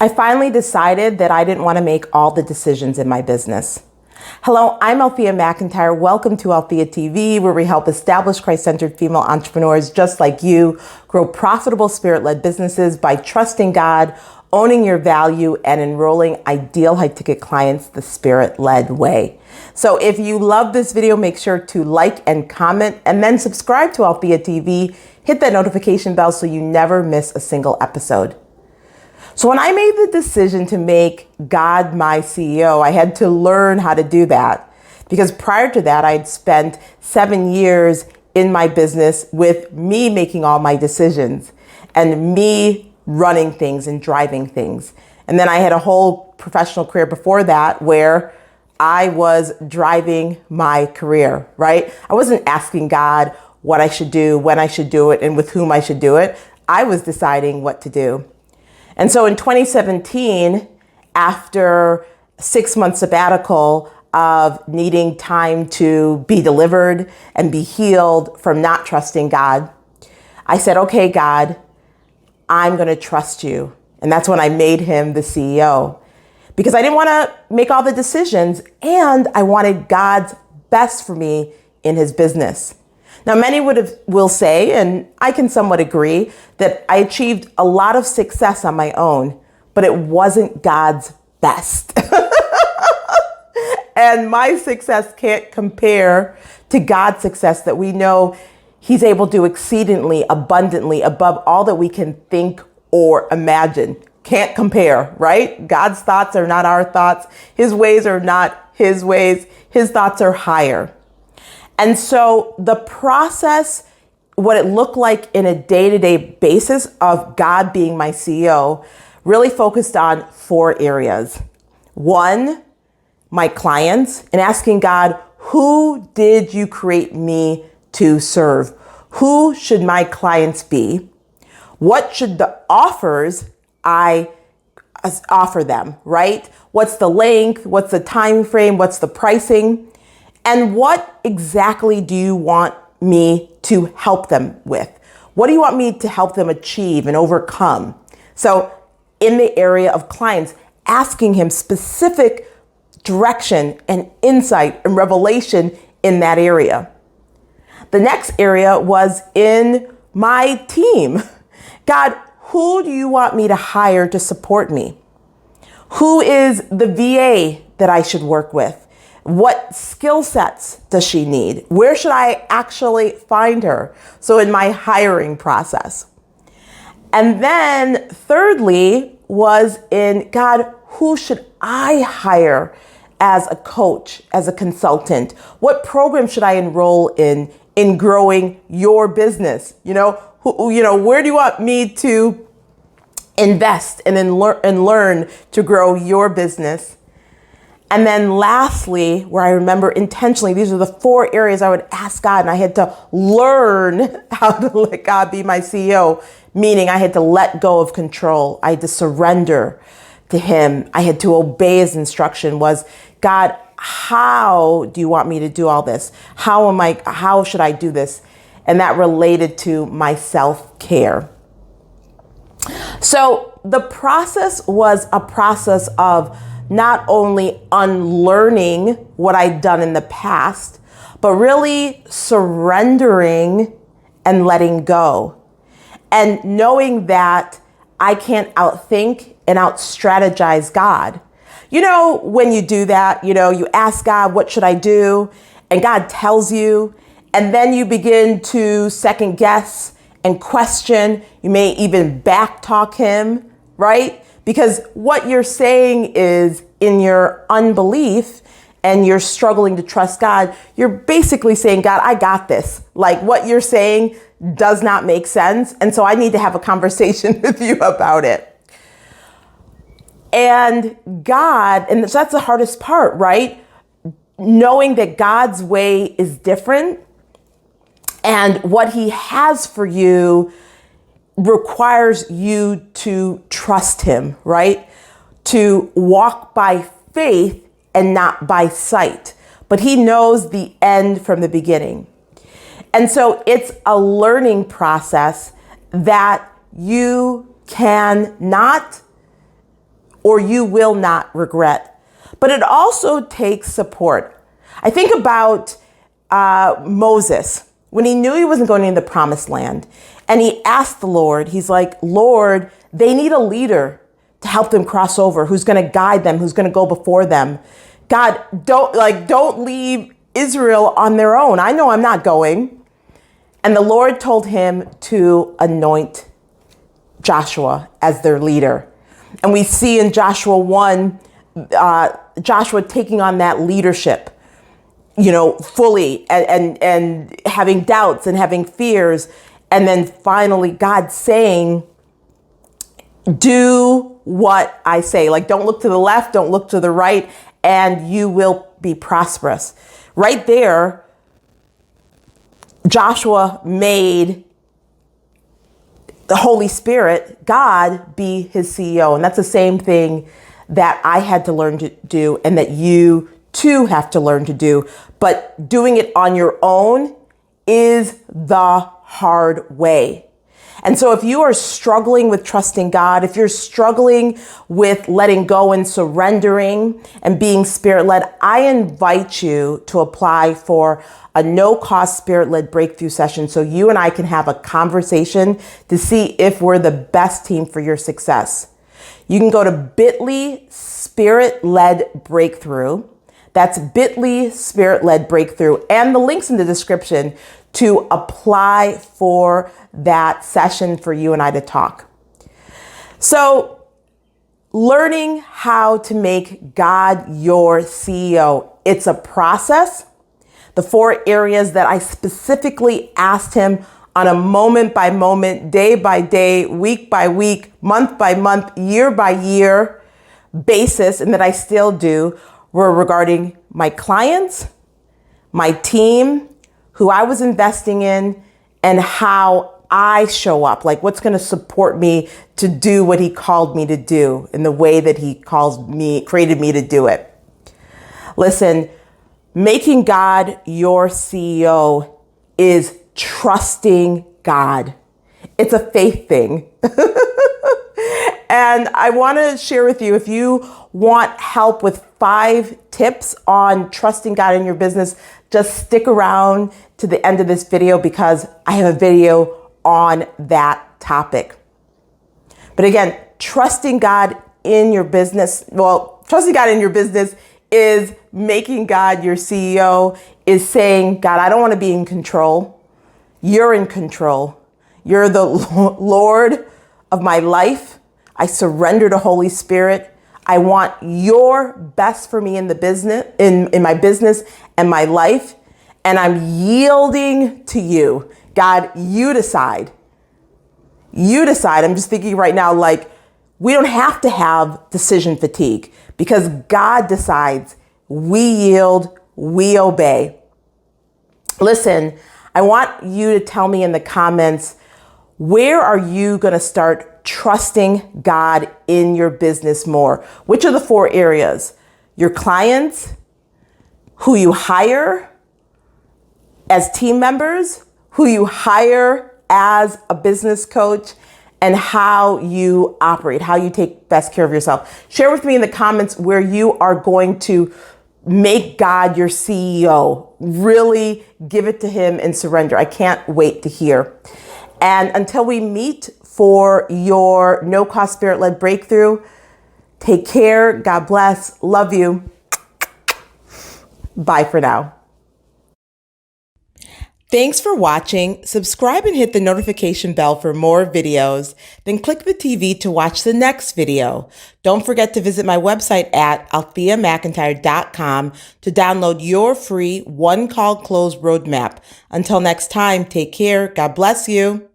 I finally decided that I didn't want to make all the decisions in my business. Hello, I'm Althea McIntyre. Welcome to Althea TV, where we help established Christ-centered female entrepreneurs just like you grow profitable spirit-led businesses by trusting God, owning your value, and enrolling ideal high-ticket clients the spirit-led way. So if you love this video, make sure to like and comment, and then subscribe to Althea TV. Hit that notification bell so you never miss a single episode. So when I made the decision to make God my CEO, I had to learn how to do that, because prior to that, I'd spent 7 years in my business with me making all my decisions and me running things and driving things. And then I had a whole professional career before that where I was driving my career, right? I wasn't asking God what I should do, when I should do it, and with whom I should do it. I was deciding what to do. And so in 2017, after 6 months sabbatical of needing time to be delivered and be healed from not trusting God, I said, okay, God, I'm going to trust you. And that's when I made him the CEO, because I didn't want to make all the decisions and I wanted God's best for me in his business. Now, many will say, and I can somewhat agree, that I achieved a lot of success on my own, but it wasn't God's best. And my success can't compare to God's success that we know he's able to do exceedingly abundantly above all that we can think or imagine. Can't compare, right? God's thoughts are not our thoughts. His ways are not his ways. His thoughts are higher. And so the process, what it looked like in a day-to-day basis of God being my CEO, really focused on 4 areas. 1, my clients, and asking God, who did you create me to serve? Who should my clients be? What should the offers I offer them, right? What's the length? What's the time frame? What's the pricing? And what exactly do you want me to help them with? What do you want me to help them achieve and overcome? So in the area of clients, asking him specific direction and insight and revelation in that area. The next area was in my team. God, who do you want me to hire to support me? Who is the VA that I should work with? What skill sets does she need? Where should I actually find her? So in my hiring process. And then thirdly was in God, who should I hire as a coach, as a consultant? What program should I enroll in growing your business? Where do you want me to invest and then learn to grow your business? And then lastly, where I remember intentionally, these are the 4 areas I would ask God, and I had to learn how to let God be my CEO, meaning I had to let go of control. I had to surrender to him. I had to obey his instruction. Was, God, how do you want me to do all this? How should I do this? And that related to my self-care. So the process was a process of not only unlearning what I'd done in the past, but really surrendering and letting go. And knowing that I can't outthink and out-strategize God. When you do that, you ask God, what should I do? And God tells you, and then you begin to second guess and question. You may even backtalk him, right? Because what you're saying is, in your unbelief and you're struggling to trust God, you're basically saying, God, I got this. Like, what you're saying does not make sense. And so I need to have a conversation with you about it. And God, and that's the hardest part, right? Knowing that God's way is different and what he has for you requires you to trust him, right? To walk by faith and not by sight. But he knows the end from the beginning. And so it's a learning process that you can not or you will not regret. But it also takes support. I think about Moses when he knew he wasn't going into the promised land, and he asked the Lord, he's like, Lord, they need a leader to help them cross over, who's going to guide them, who's going to go before them. God, don't leave Israel on their own. I know I'm not going. And the Lord told him to anoint Joshua as their leader. And we see in Joshua 1, Joshua taking on that leadership, fully and having doubts and having fears. And then finally God saying, do what I say. Like, don't look to the left, don't look to the right, and you will be prosperous. Right there, Joshua made the Holy Spirit, God, be his CEO. And that's the same thing that I had to learn to do and that you too have to learn to do. But doing it on your own is the hard way. And so if you are struggling with trusting God, if you're struggling with letting go and surrendering and being spirit-led, I invite you to apply for a no-cost spirit-led breakthrough session so you and I can have a conversation to see if we're the best team for your success. You can go to bit.ly spirit-led breakthrough. That's bit.ly spirit-led breakthrough, and the link's in the description to apply for that session for you and I to talk. So, learning how to make God your CEO, it's a process. The 4 areas that I specifically asked him on a moment by moment, day by day, week by week, month by month, year by year basis, and that I still do, were regarding my clients, my team, who I was investing in, and how I show up, like what's going to support me to do what he called me to do in the way that he created me to do it. Listen, making God your CEO is trusting God. It's a faith thing. And I want to share with you, if you want help with 5 tips on trusting God in your business, just stick around to the end of this video because I have a video on that topic. But again, trusting God in your business, trusting God in your business is making God your CEO, is saying, God, I don't want to be in control. You're in control. You're the Lord of my life. I surrender to Holy Spirit. I want your best for me in the business, in my business and my life. And I'm yielding to you. God, you decide. You decide. I'm just thinking right now, like, we don't have to have decision fatigue because God decides. We yield, we obey. Listen, I want you to tell me in the comments, where are you going to start trusting God in your business more? Which are the 4 areas? Your clients, who you hire as team members, who you hire as a business coach, and how you operate, how you take best care of yourself. Share with me in the comments where you are going to make God your CEO. Really give it to him and surrender. I can't wait to hear. And until we meet for your no-cost spirit-led breakthrough, take care. God bless. Love you. Bye for now. Thanks for watching. Subscribe and hit the notification bell for more videos. Then click the TV to watch the next video. Don't forget to visit my website at altheamcintyre.com to download your free one-call close roadmap. Until next time, take care. God bless you.